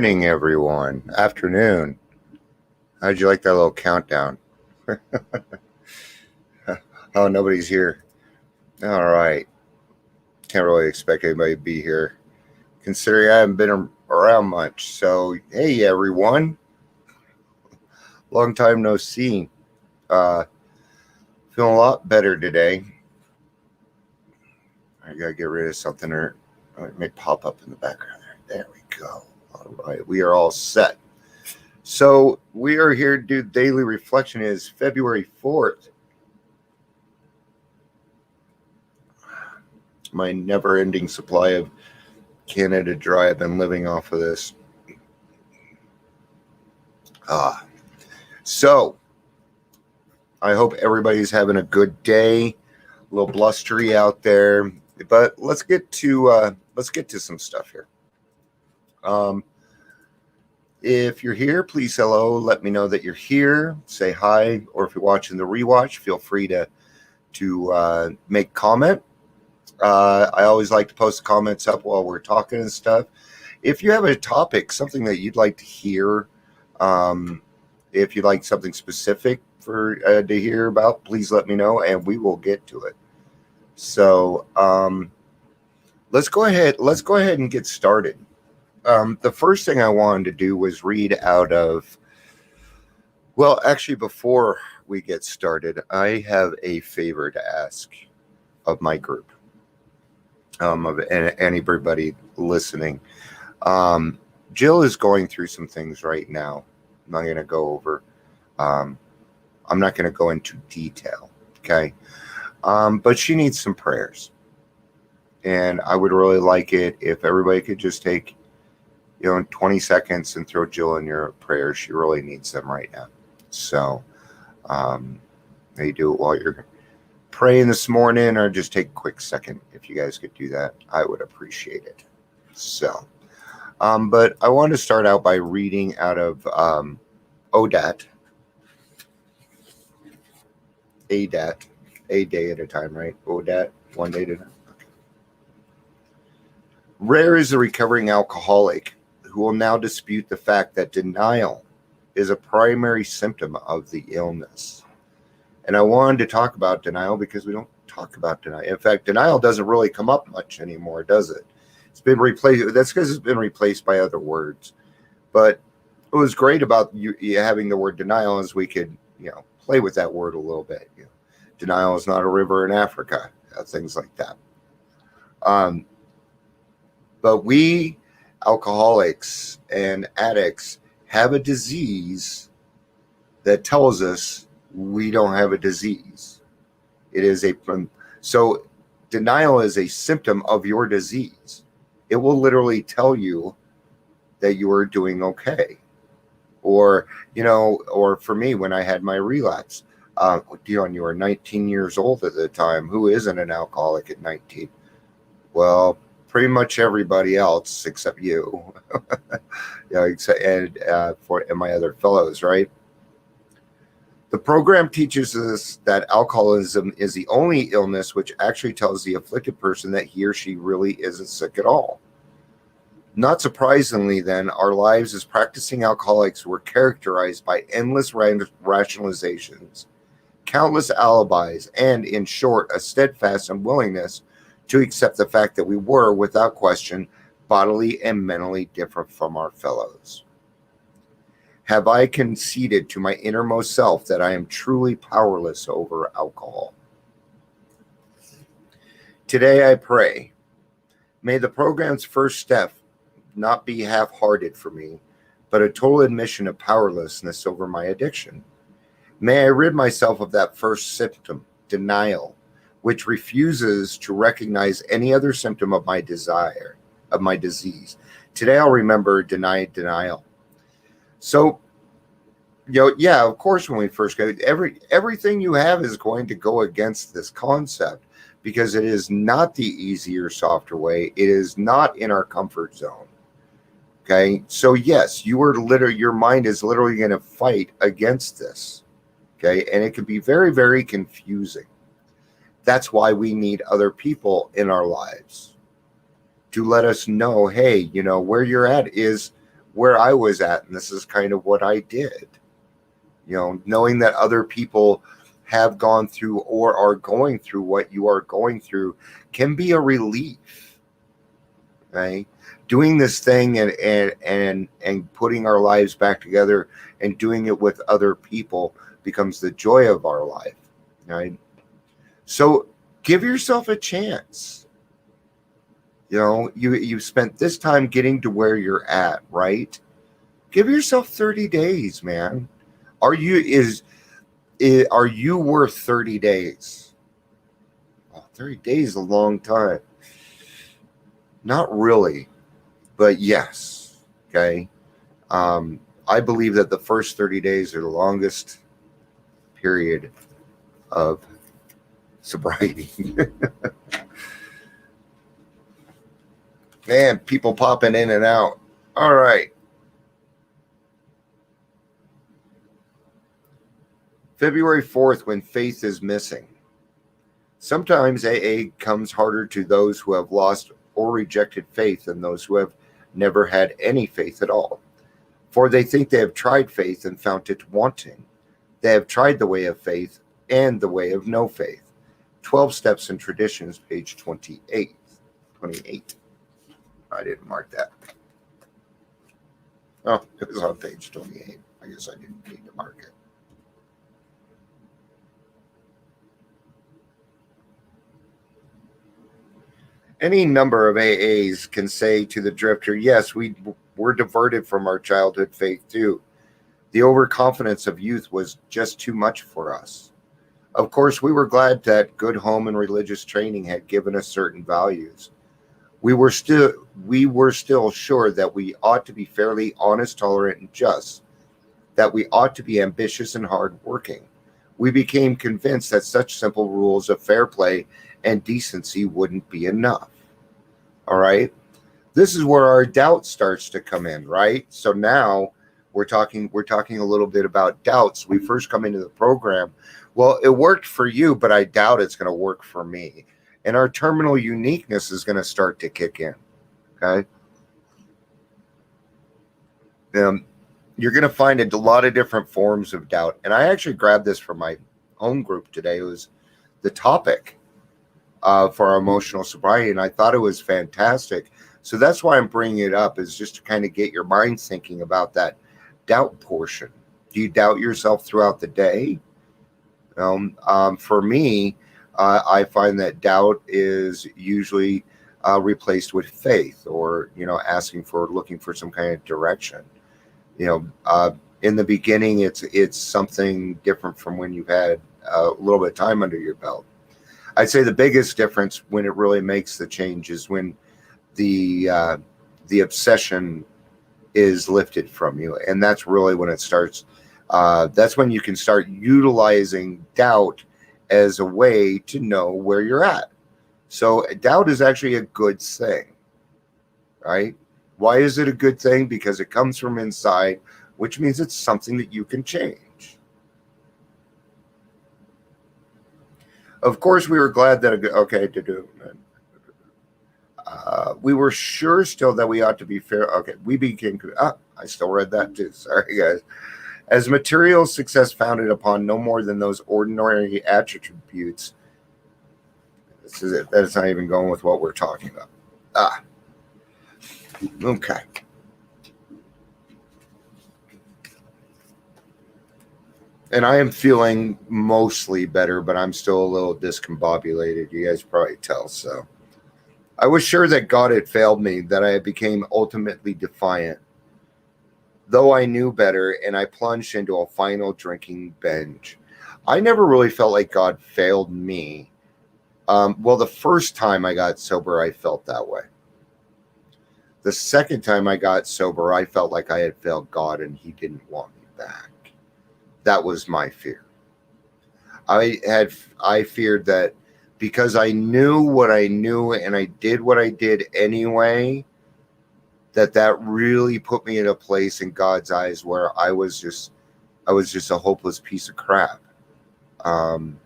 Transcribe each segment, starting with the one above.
morning, everyone. Afternoon. How'd you like that little countdown? Oh, nobody's here. All right. Can't really expect anybody to be here, considering I haven't been around much. So, hey, everyone. Long time no see. Uh, Feeling a lot better today. I gotta get rid of something, or it may pop up in the background there. There we go. All right. We are all set. So we are here to do daily reflection. It is February 4th. My never-ending supply of Canada Dry. I've been living off of this. So I hope everybody's having a good day. A little blustery out there, but let's get to some stuff here. If you're here, please hello. Let me know that you're here. Say hi, or if you're watching the rewatch, feel free to make comment. I always like to post the comments up while we're talking and stuff. If you have a topic, something that you'd like to hear, if you'd like something specific for to hear about, please let me know, and we will get to it. So let's go ahead and get started. The first thing I wanted to do was read out of. Well, actually, before we get started, I have a favor to ask of my group. Of anybody listening. Jill is going through some things right now. I'm not going to go over. I'm not going to go into detail, okay? But she needs some prayers. And I would really like it if everybody could just take, 20 seconds and throw Jill in your prayers. She really needs them right now. So, maybe do it while you're praying this morning, or just take a quick second. If you guys could do that, I would appreciate it. So, but I want to start out by reading out of ODAT. ADAT, a day at a time, right? ODAT, one day at a time. Okay. Rare is a recovering alcoholic who will now dispute the fact that denial is a primary symptom of the illness. And I wanted to talk about denial because we don't talk about denial. In fact, denial doesn't really come up much anymore, does it? It's been replaced. That's because it's been replaced by other words. But it was great about you having the word denial, as we could, play with that word a little bit. Denial is not a river in Africa, things like that. But we alcoholics and addicts have a disease that tells us we don't have a disease. So denial is a symptom of your disease. It will literally tell you that you are doing okay. Or, or for me, when I had my relapse, Dion, you were 19 years old at the time. Who isn't an alcoholic at 19? Well, pretty much everybody else except you, and my other fellows, right? The program teaches us that alcoholism is the only illness which actually tells the afflicted person that he or she really isn't sick at all. Not surprisingly, then, our lives as practicing alcoholics were characterized by endless rationalizations, countless alibis, and, in short, a steadfast unwillingness to accept the fact that we were, without question, bodily and mentally different from our fellows. Have I conceded to my innermost self that I am truly powerless over alcohol? Today I pray, may the program's first step not be half-hearted for me, but a total admission of powerlessness over my addiction. May I rid myself of that first symptom, denial, which refuses to recognize any other symptom of my desire, of my disease. Today I'll remember denial. So, of course, when we first go, everything you have is going to go against this concept, because it is not the easier, softer way. It is not in our comfort zone. Okay, so yes, your mind is literally going to fight against this. Okay, and it can be very, very confusing. That's why we need other people in our lives to let us know, hey, where you're at is where I was at, and this is kind of what I did. Knowing that other people have gone through or are going through what you are going through can be a relief, right? Doing this thing and putting our lives back together and doing it with other people becomes the joy of our life, right? So give yourself a chance. You spent this time getting to where you're at, right? Give yourself 30 days, man. Are you worth 30 days? Oh, 30 days is a long time. Not really, but yes. Okay. I believe that the first 30 days are the longest period of sobriety. Man, people popping in and out. All right. February 4th, when faith is missing. Sometimes AA comes harder to those who have lost or rejected faith than those who have never had any faith at all. For they think they have tried faith and found it wanting. They have tried the way of faith and the way of no faith. 12 Steps and Traditions, page 28. I didn't mark that. Oh, it was on page 28. I guess I didn't need to mark it. Any number of AAs can say to the drifter, yes, we were diverted from our childhood faith too. The overconfidence of youth was just too much for us. Of course, we were glad that good home and religious training had given us certain values. We were still sure that we ought to be fairly honest, tolerant, and just, that we ought to be ambitious and hardworking. We became convinced that such simple rules of fair play and decency wouldn't be enough. All right. This is where our doubt starts to come in, right? So now we're talking a little bit about doubts. We first come into the program. Well, it worked for you, but I doubt it's going to work for me. And our terminal uniqueness is going to start to kick in. Okay. You're going to find a lot of different forms of doubt. And I actually grabbed this from my home group today. It was the topic for our emotional sobriety, and I thought it was fantastic. So that's why I'm bringing it up, is just to kind of get your mind thinking about that doubt portion. Do you doubt yourself throughout the day? For me, I find that doubt is usually replaced with faith, or looking for some kind of direction. In the beginning, it's something different from when you've had a little bit of time under your belt. I'd say the biggest difference when it really makes the change is when the obsession is lifted from you, and that's really when it starts. That's when you can start utilizing doubt as a way to know where you're at. So doubt is actually a good thing, right? Why is it a good thing? Because it comes from inside, which means it's something that you can change. Of course, we were glad that, we were sure still that we ought to be fair. Okay, we became, I still read that too. Sorry, guys. As material success founded upon no more than those ordinary attributes. This is it. That's not even going with what we're talking about. Okay. And I am feeling mostly better, but I'm still a little discombobulated. You guys probably tell. So I was sure that God had failed me, that I became ultimately defiant. Though I knew better, and I plunged into a final drinking binge. I never really felt like God failed me. Well, the first time I got sober, I felt that way. The second time I got sober, I felt like I had failed God and he didn't want me back. That was my fear. I feared that because I knew what I knew and I did what I did anyway, that really put me in a place in God's eyes where I was just a hopeless piece of crap. And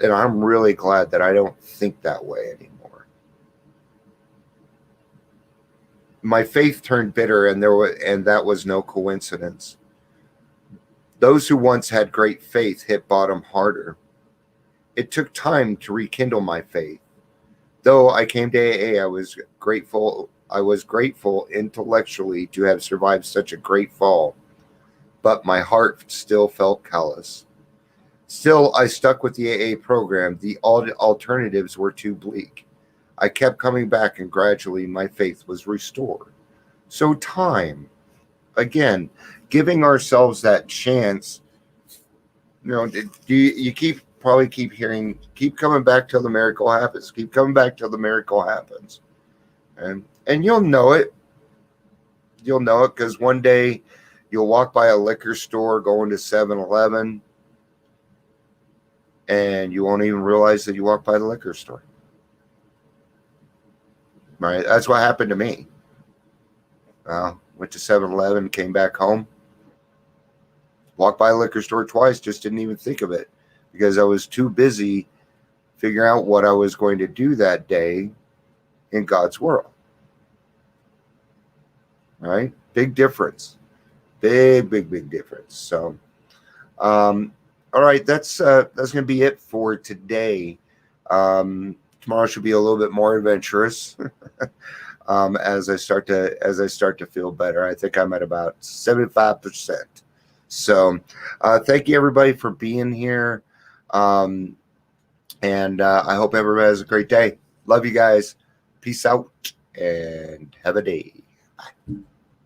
I'm really glad that I don't think that way anymore. my faith turned bitter, and that was no coincidence. Those who once had great faith hit bottom harder. It took time to rekindle my faith. Though I came to AA, I was grateful. I was grateful intellectually to have survived such a great fall, but my heart still felt callous. Still, I stuck with the AA program. The alternatives were too bleak. I kept coming back, and gradually my faith was restored. So, time, again, giving ourselves that chance. You probably keep hearing, keep coming back till the miracle happens. Keep coming back till the miracle happens, and you'll know it. You'll know it because one day you'll walk by a liquor store going to 7-Eleven, and you won't even realize that you walked by the liquor store. Right? That's what happened to me. Went to 7-Eleven, came back home, walked by a liquor store twice, just didn't even think of it because I was too busy figuring out what I was going to do that day in God's world. Right? Big difference. Big difference. So, all right, that's going to be it for today. Tomorrow should be a little bit more adventurous. As I start to feel better. I think I'm at about 75%. So thank you everybody for being here. And I hope everybody has a great day. Love you guys. Peace out and have a day. Bye.